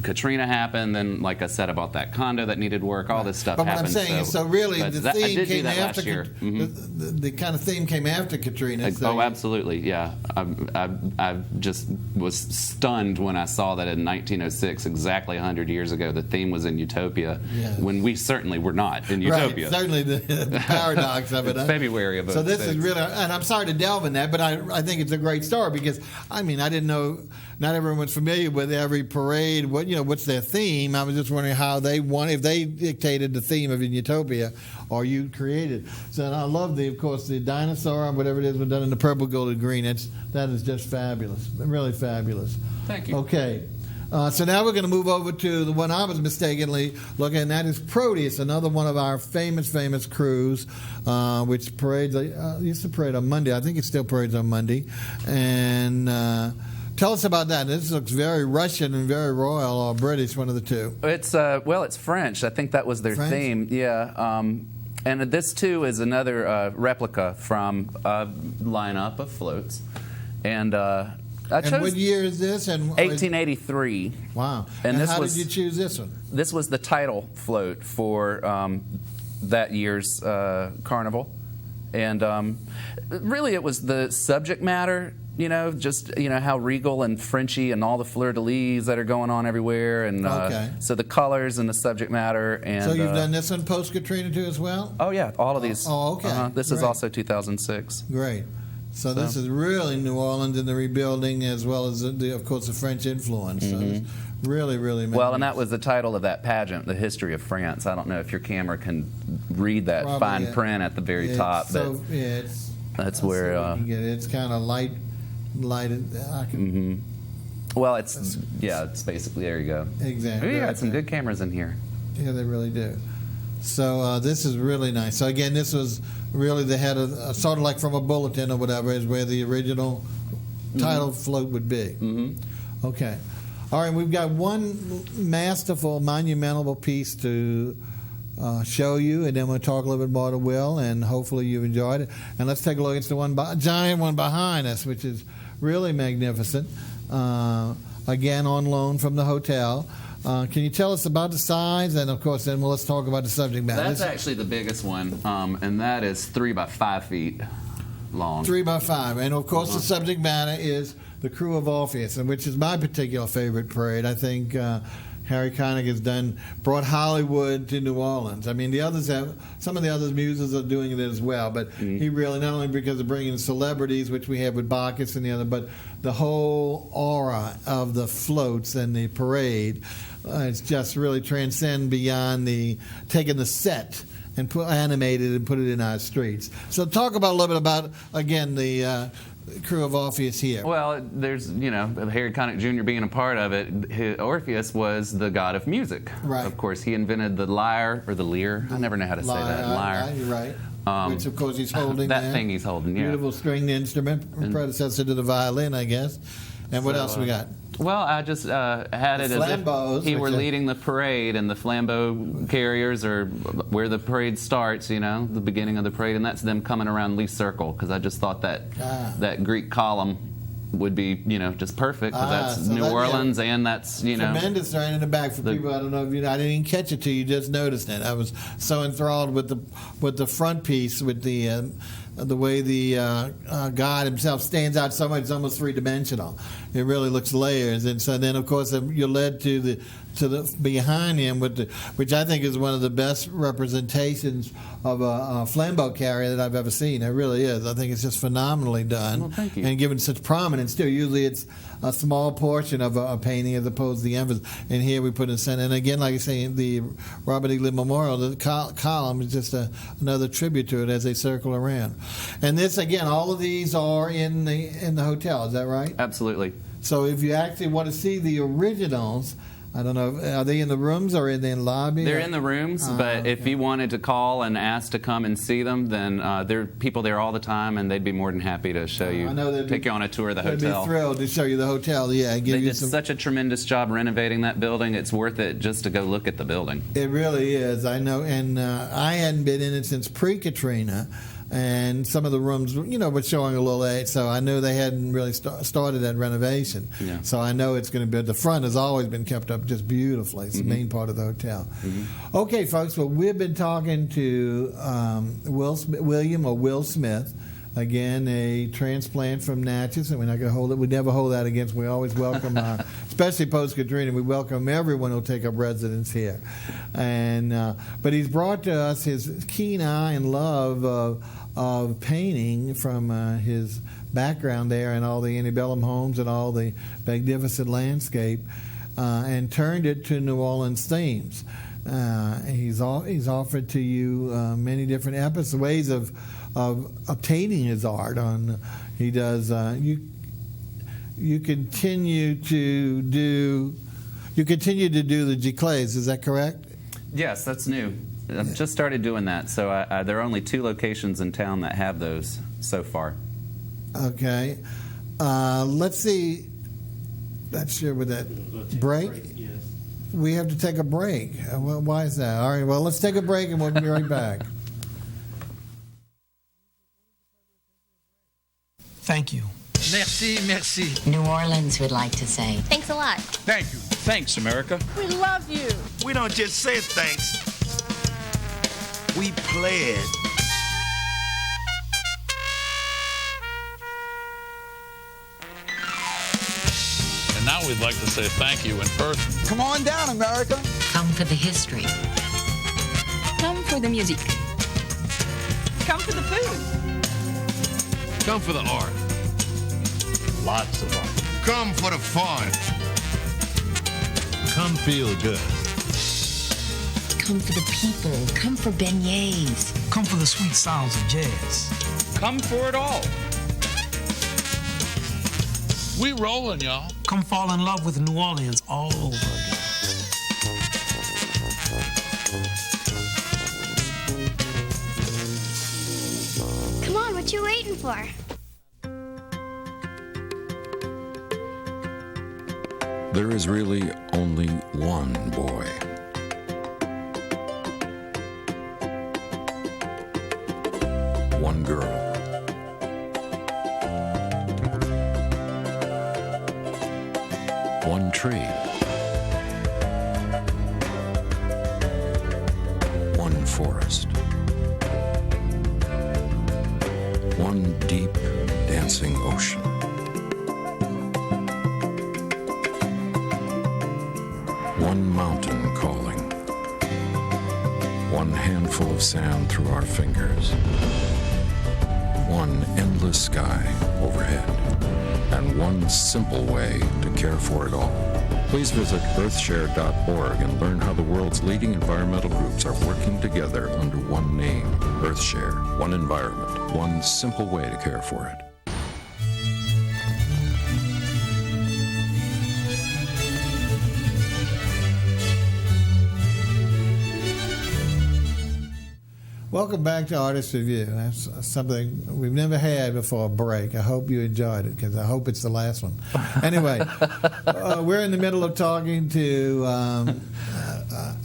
Katrina happened. Then, like I said, about that condo that needed work, all this stuff But what happened. I'm saying is, so really, but the that- I theme did do came that after last year. the kind of theme came after Katrina. So Oh, absolutely, yeah. I just was stunned when I saw that in 1906, exactly 100 years ago, the theme was in Utopia, when we certainly were not in Utopia. Right, certainly the paradox of it. It's February of So this 06. is really, and I'm sorry to delve in that, but I think it's a great story because, I mean, I didn't know, not everyone was familiar with every parade, what's their theme. I was just wondering how if they dictated the theme of In Utopia or you created. So and I love of course, the dinosaur, whatever it is, was done in the purple, gold, and green. That is just fabulous, really fabulous. Thank you. Okay. So now we're going to move over to the one I was mistakenly looking at, and that is Rtist, another one of our famous crews, which parades, used to parade on Monday. I think it still parades on Monday. And tell us about that. This looks very Russian and very royal, or British, one of the two. It's French. I think that was their French? theme. Yeah. And this, too, is another replica from a lineup of floats. And I chose... And what year is this? 1883. Wow. And this how was, did you choose this one? This was the title float for that year's carnival. And really it was the subject matter, just how regal and Frenchy and all the fleur-de-lis that are going on everywhere. And so the colors and the subject matter. And so you've done this one post-Katrina too as well? Oh, yeah, all of these. Oh, okay. This is also 2006. Great. So this is really New Orleans and the rebuilding, as well as, of course, the French influence. So it's really, really magnificent. Well, and that was the title of that pageant, The History of France. I don't know if your camera can read that fine print at the very top. So, but that's where... it's kind of lighted. Well, it's basically, there you go. Exactly. We got some good cameras in here. Yeah, they really do. So this is really nice. So again, this was really the head of, sort of like from a bulletin or whatever, is where the original title float would be. Okay. All right, we've got one masterful, monumental piece to show you, and then we'll talk a little bit more to Will, and hopefully you've enjoyed it. And let's take a look. It's the giant one behind us, which is really magnificent. Again, on loan from the hotel. Can you tell us about the size? And, of course, then let's talk about the subject matter. That's actually the biggest one, and that is 3 by 5 feet long. 3 by 5. And, of course, the subject matter is the Crew of Orpheus, and which is my particular favorite parade. I think Harry Connick has brought Hollywood to New Orleans. I mean, some of the other muses are doing it as well, but he really, not only because of bringing celebrities, which we have with Bacchus and the other, but the whole aura of the floats and the parade. It's just really transcend beyond taking the set and animate it and put it in our streets. So talk about a little bit about, again, the Crew of Orpheus here. Well, there's, Harry Connick Jr. being a part of it. Orpheus was the god of music. Right. Of course, he invented the lyre, or the lyre. I never know how to say that. Lyre. You're right. Which, of course, he's holding that thing he's holding, yeah. Beautiful stringed instrument, predecessor to the violin, I guess. And what else we got? Well, I just had it as if he were leading the parade, and the flambeau carriers are where the parade starts, the beginning of the parade, and that's them coming around Lee Circle, because I just thought that Greek column would be, just perfect, because that's New Orleans, and that's, Tremendous right in the back for people. I don't know if I didn't even catch it till you just noticed it. I was so enthralled with the front piece, with the way the God himself stands out so much, it's almost three-dimensional. It really looks layers, and so then of course you're led to the behind him which I think is one of the best representations of a flambeau carrier that I've ever seen. It really is. I think it's just phenomenally done. Well, thank you. And given such prominence too. Usually it's a small portion of a painting as opposed to the emphasis. And here we put in the center. And again, like I say, the Robert E. Lee Memorial, the column is just another tribute to it as they circle around. And this, again, all of these are in the hotel. Is that right? Absolutely. So if you actually want to see the originals, I don't know, are they in the rooms or are they in the lobby? They're in the rooms, but if you wanted to call and ask to come and see them, then there are people there all the time, and they'd be more than happy to show you, take you on a tour of the hotel. They'd be thrilled to show you the hotel, yeah. They did such a tremendous job renovating that building. It's worth it just to go look at the building. It really is, I know, and I hadn't been in it since pre-Katrina. and some of the rooms, were showing a little age. So I knew they hadn't really started that renovation. Yeah. So I know it's going to be. The front has always been kept up just beautifully. It's the main part of the hotel. Okay, folks. Well, we've been talking to Will Smith. Again, a transplant from Natchez, and we're not going to hold it. We never hold that against. We always welcome, especially post Katrina. We welcome everyone who'll take up residence here. And but he's brought to us his keen eye and love of painting from his background there and all the antebellum homes and all the magnificent landscape, and turned it to New Orleans themes. He's offered to you many different ways of obtaining his art. He does. You continue to do the giclées. Is that correct? Yes, that's new. I've just started doing that. So there are only 2 locations in town that have those so far. Okay. Let's see. Not sure with that break. Yes. We have to take a break. Why is that? All right. Well, let's take a break and we'll be right back. Thank you. Merci, merci. New Orleans would like to say. Thanks a lot. Thank you. Thanks, America. We love you. We don't just say thanks. We play it. And now we'd like to say thank you in person. Come on down, America. Come for the history. Come for the music. Come for the food. Come for the art. Lots of art. Come for the fun. Come feel good. Come for the people. Come for beignets. Come for the sweet sounds of jazz. Come for it all. We rolling, y'all. Come fall in love with New Orleans all over again. Come on, what you waiting for? There is really only one boy. One girl. One tree. One forest. One deep, dancing ocean. One mountain calling. One handful of sand through our fingers. One endless sky overhead. And one simple way to care for it all. Please visit earthshare.org and learn how the world's leading environmental groups are working together under one name, EarthShare. One environment, one simple way to care for it. Welcome back to Artist Review. That's something we've never had before a break. I hope you enjoyed it, because I hope it's the last one. Anyway, we're in the middle of talking to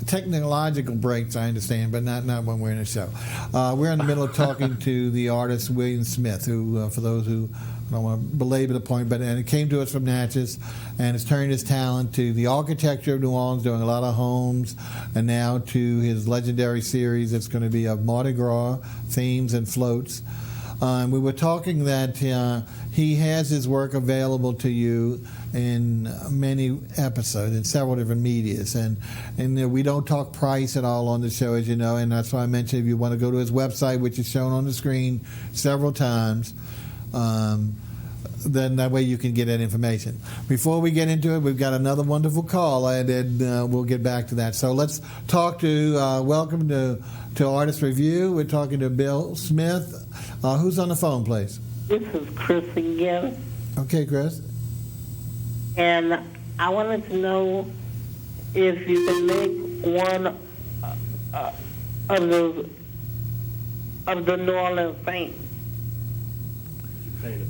technological breaks, I understand, but not when we're in a show. We're in the middle of talking to the artist William Smith, who, for those who, I don't want to belabor the point, but it came to us from Natchez and has turned his talent to the architecture of New Orleans, doing a lot of homes, and now to his legendary series that's going to be of Mardi Gras themes and floats. We were talking that he has his work available to you in many episodes, in several different medias. And we don't talk price at all on the show, as you know, and that's why I mentioned if you want to go to his website, which is shown on the screen several times, then that way you can get that information. Before we get into it, we've got another wonderful call, and then we'll get back to that. So let's talk to, welcome to Artist Review. We're talking to Bill Smith. Who's on the phone, please? This is Chris again, Okay, Chris. and I wanted to know if you can make one of the New Orleans Saints.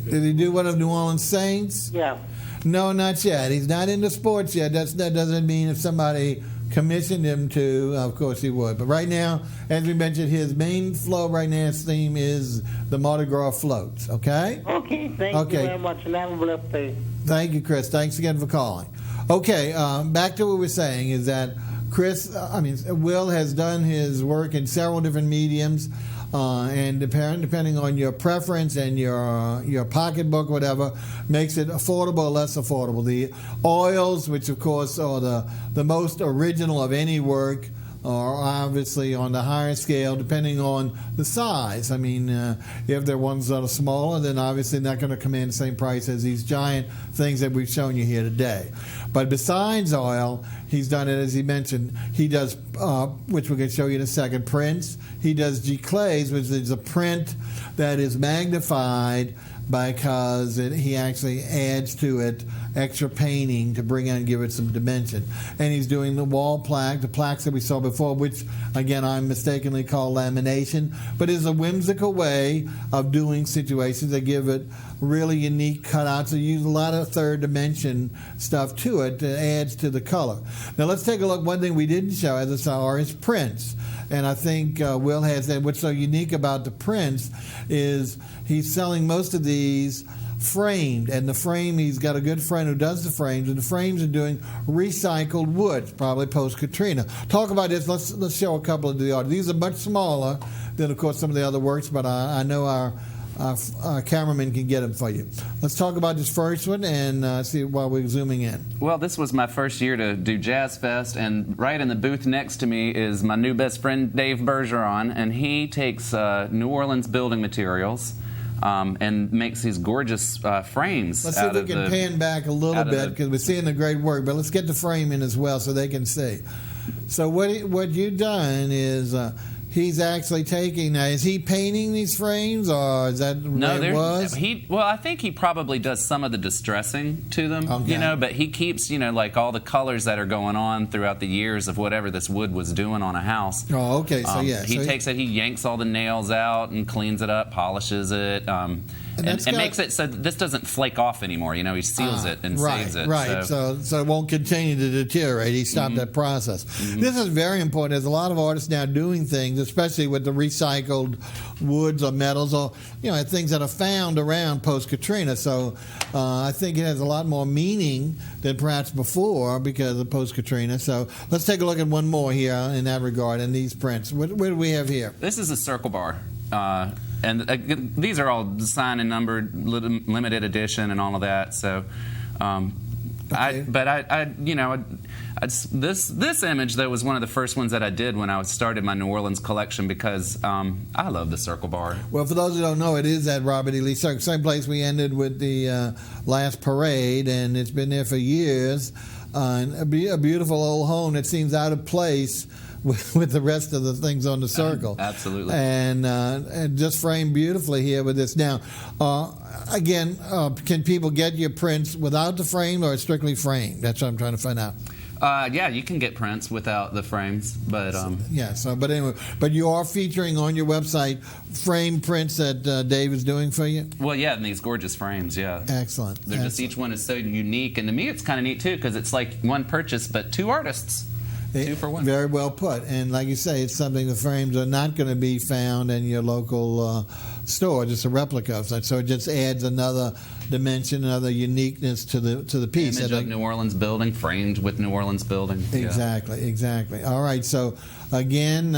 Did he do one of New Orleans Saints? Yeah. No, not yet. He's not into sports yet. That doesn't mean if somebody commissioned him to, of course he would. But right now, as we mentioned, his main flow right now, his theme is the Mardi Gras floats, okay? Okay, thank you very much, and have a blessed day. Thank you, Chris. Thanks again for calling. Okay, back to what we're saying is that Will has done his work in several different mediums, and depending on your preference and your pocketbook, whatever, makes it affordable or less affordable. The oils, which of course are the most original of any work, are obviously on the higher scale depending on the size. I mean, if they're ones that are smaller, then obviously not going to command the same price as these giant things that we've shown you here today. But besides oil, he's done it, as he mentioned. He does, which we're going to show you in a second, prints. He does giclées, which is a print that is magnified because he actually adds to it extra painting to bring out and give it some dimension. And he's doing the wall plaque, the plaques that we saw before, which, again, I mistakenly call lamination, but is a whimsical way of doing situations that give it really unique cutouts. They use a lot of third dimension stuff to it that adds to the color. Now let's take a look. One thing we didn't show, as I saw, are his prints. And I think Will has that. What's so unique about the prints is he's selling most of these framed, and the frame, he's got a good friend who does the frames, and the frames are doing recycled wood, probably post-Katrina. Talk about this. Let's show a couple of the audience. These are much smaller than, of course, some of the other works, but I know our cameraman can get them for you. Let's talk about this first one and see while we're zooming in. Well, this was my first year to do Jazz Fest, and right in the booth next to me is my new best friend, Dave Bergeron, and he takes New Orleans building materials and makes these gorgeous frames. Let's see if we can pan back a little bit because we're seeing the great work, but let's get the frame in as well so they can see. So what you've done is he's actually taking. Now, is he painting these frames, or is that what it was? Well, I think he probably does some of the distressing to them, okay. But he keeps, like all the colors that are going on throughout the years of whatever this wood was doing on a house. Oh, okay. So yeah, he takes it, he yanks all the nails out and cleans it up, polishes it. And makes it so that this doesn't flake off anymore. He seals it and saves it. Right, so it won't continue to deteriorate. He stopped that process. This is very important. There's a lot of artists now doing things, especially with the recycled woods or metals or things that are found around post-Katrina. So I think it has a lot more meaning than perhaps before because of post-Katrina. So let's take a look at one more here in that regard in these prints. What do we have here? This is a circle bar. And these are all signed and numbered, limited edition, and all of that. So, this image though was one of the first ones that I did when I started my New Orleans collection because I love the circle bar. Well, for those who don't know, it is at Robert E. Lee Circle, same place we ended with the last parade, and it's been there for years. A beautiful old home that seems out of place with the rest of the things on the circle. Absolutely. And just framed beautifully here with this. Now, again, can people get your prints without the frame or strictly framed? That's what I'm trying to find out. Yeah, you can get prints without the frames, but but anyway, but you are featuring on your website framed prints that Dave is doing for you. Well, yeah, and these gorgeous frames, yeah. Excellent. They're just each one is so unique, and to me, it's kind of neat too because it's like one purchase but two artists. 2 for 1. Very well put. And like you say, it's something the frames are not going to be found in your local store, just a replica of that. So it just adds another dimension, another uniqueness to the piece. Image of New Orleans building, framed with New Orleans building. Exactly. All right, so again,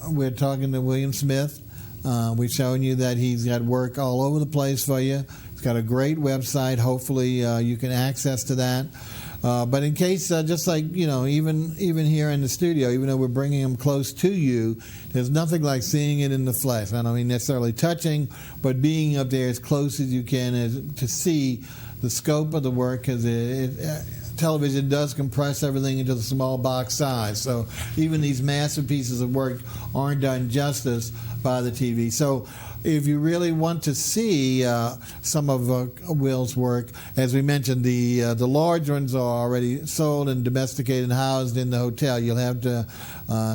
we're talking to William Smith. We've shown you that he's got work all over the place for you. He's got a great website. Hopefully you can access to that. But in case, just like, even here in the studio, even though we're bringing them close to you, there's nothing like seeing it in the flesh. I don't mean necessarily touching, but being up there as close as you can to see the scope of the work, because television does compress everything into the small box size. So even these massive pieces of work aren't done justice by the TV. So if you really want to see some of Will's work, as we mentioned, the large ones are already sold and domesticated and housed in the hotel. You'll have to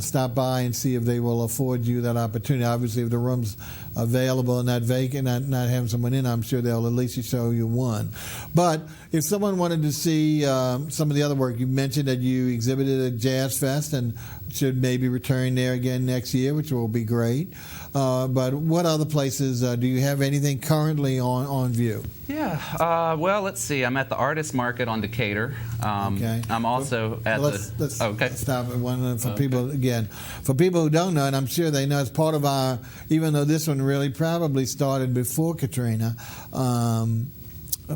stop by and see if they will afford you that opportunity. Obviously, if the room's available and not vacant, not having someone in, I'm sure they'll at least show you one. But if someone wanted to see some of the other work? You mentioned that you exhibited at Jazz Fest and should maybe return there again next year, which will be great. But what other places do you have anything currently on view? Yeah. Well, let's see. I'm at the Artist Market on Decatur. Okay. I'm also at let's Okay. stop at one for people again. For people who don't know, and I'm sure they know, it's part of our. Even though this one really probably started before Katrina.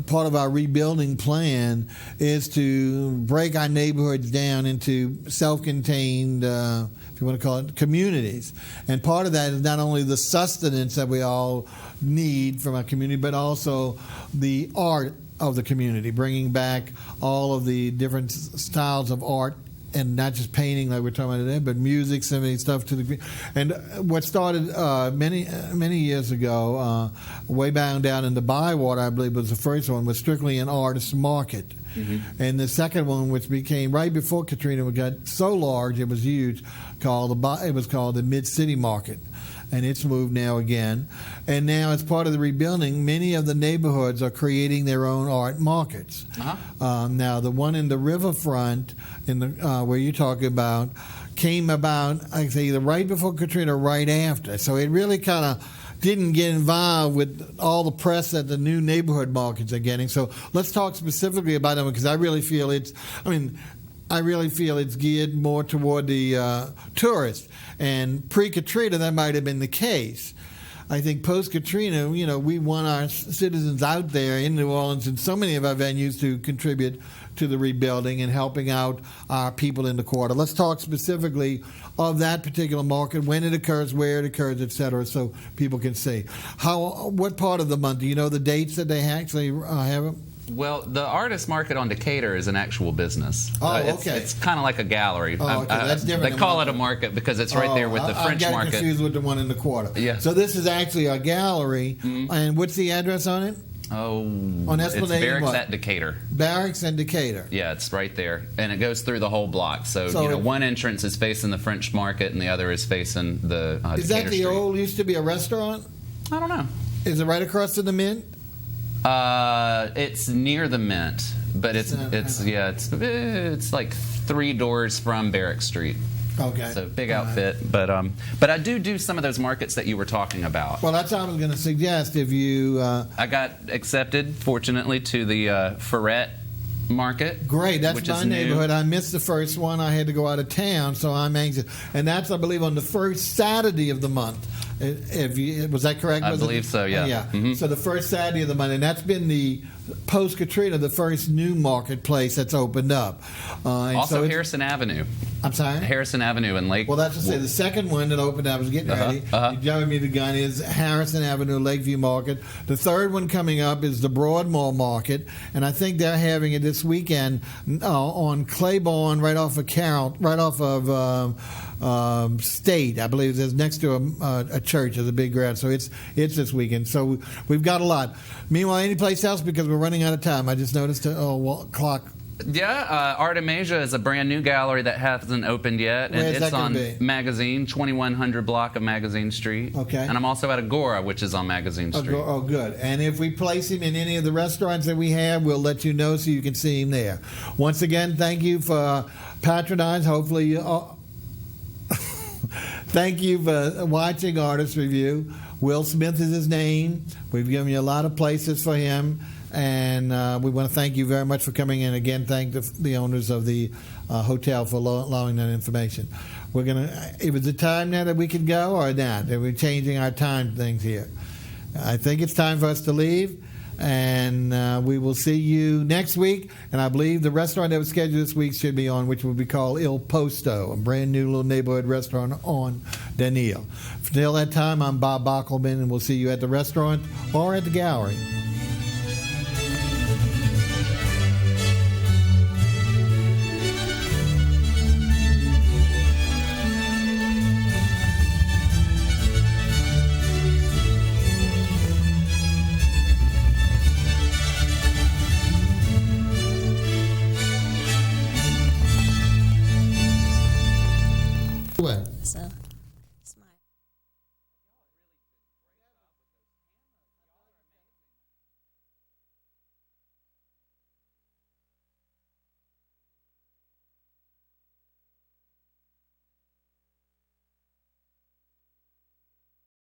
Part of our rebuilding plan is to break our neighborhoods down into self-contained, if you want to call it, communities. And part of that is not only the sustenance that we all need from our community, but also the art of the community, bringing back all of the different styles of art, and not just painting like we're talking about today, but music, symphony stuff to the. And what started many years ago, way down in the Bywater, I believe was the first one, was strictly an artist market. Mm-hmm. And the second one, which became right before Katrina, we got so large it was huge, it was called the Mid-City Market. And it's moved now again. And now, as part of the rebuilding, many of the neighborhoods are creating their own art markets. Uh-huh. Now, the one in the riverfront, in the where you're talking about, came about, I say, either right before Katrina or right after. So it really kind of didn't get involved with all the press that the new neighborhood markets are getting. So let's talk specifically about them, because I really feel it's geared more toward the tourist. And pre-Katrina, that might have been the case. I think post-Katrina, we want our citizens out there in New Orleans and so many of our venues to contribute to the rebuilding and helping out our people in the quarter. Let's talk specifically of that particular market, when it occurs, where it occurs, et cetera, so people can see. What part of the month? Do you know the dates that they actually have? Well, the Artist Market on Decatur is an actual business. Okay. It's kind of like a gallery. Oh, okay. That's different. They call it a market because it's right there with the French market. market. I'm confused with the one in the quarter. Yeah. So this is actually a gallery. Mm-hmm. And what's the address on it? On Esplanade, it's Barracks at Decatur. Barracks and Decatur. Yeah, it's right there, and it goes through the whole block. So one entrance is facing the French Market, and the other is facing the Decatur Is that the Street. old used to be a restaurant? I don't know. Is it right across from the Mint? It's near the Mint, but it's like 3 doors from Barrack Street. Okay. So big outfit, but I do some of those markets that you were talking about. Well, that's what I was going to suggest. If you, I got accepted, fortunately, to the Ferret Market. Great, that's my neighborhood. New. I missed the first one. I had to go out of town, so I'm anxious. And that's, I believe, on the first Saturday of the month. Was that correct? I believe so, yeah. Yeah. Mm-hmm. So the first Saturday of the month, and that's been the post-Katrina, the first new marketplace that's opened up. Also Harrison Avenue. I'm sorry? Harrison Avenue in Lake. Well, that's to say the second one that opened, I was getting ready. You jumped me the gun, is Harrison Avenue, Lakeview Market. The third one coming up is the Broadmoor Market, and I think they're having it this weekend on Claiborne, right off of Carroll, right off of State, I believe. It's next to a church. There's a big ground, so it's this weekend. So we've got a lot. Meanwhile, any place else, because we're running out of time. I just noticed clock. Yeah, Artemisia is a brand new gallery that hasn't opened yet, and it's on Magazine, 2100 block of Magazine Street. Okay. And I'm also at Agora, which is on Magazine Street. Oh, good. And if we place him in any of the restaurants that we have, we'll let you know so you can see him there. Once again, thank you for patronizing. Hopefully you... Thank you for watching Artist Review. Will Smith is his name. We've given you a lot of places for him. And we want to thank you very much for coming in. Again, thank the owners of the hotel for allowing that information. It was the time now that we could go or not? That we're changing our time things here. I think it's time for us to leave. And we will see you next week. And I believe the restaurant that was scheduled this week should be on, which will be called Il Posto, a brand new little neighborhood restaurant on Danille. Until that time, I'm Bob Bockelman, and we'll see you at the restaurant or at the gallery.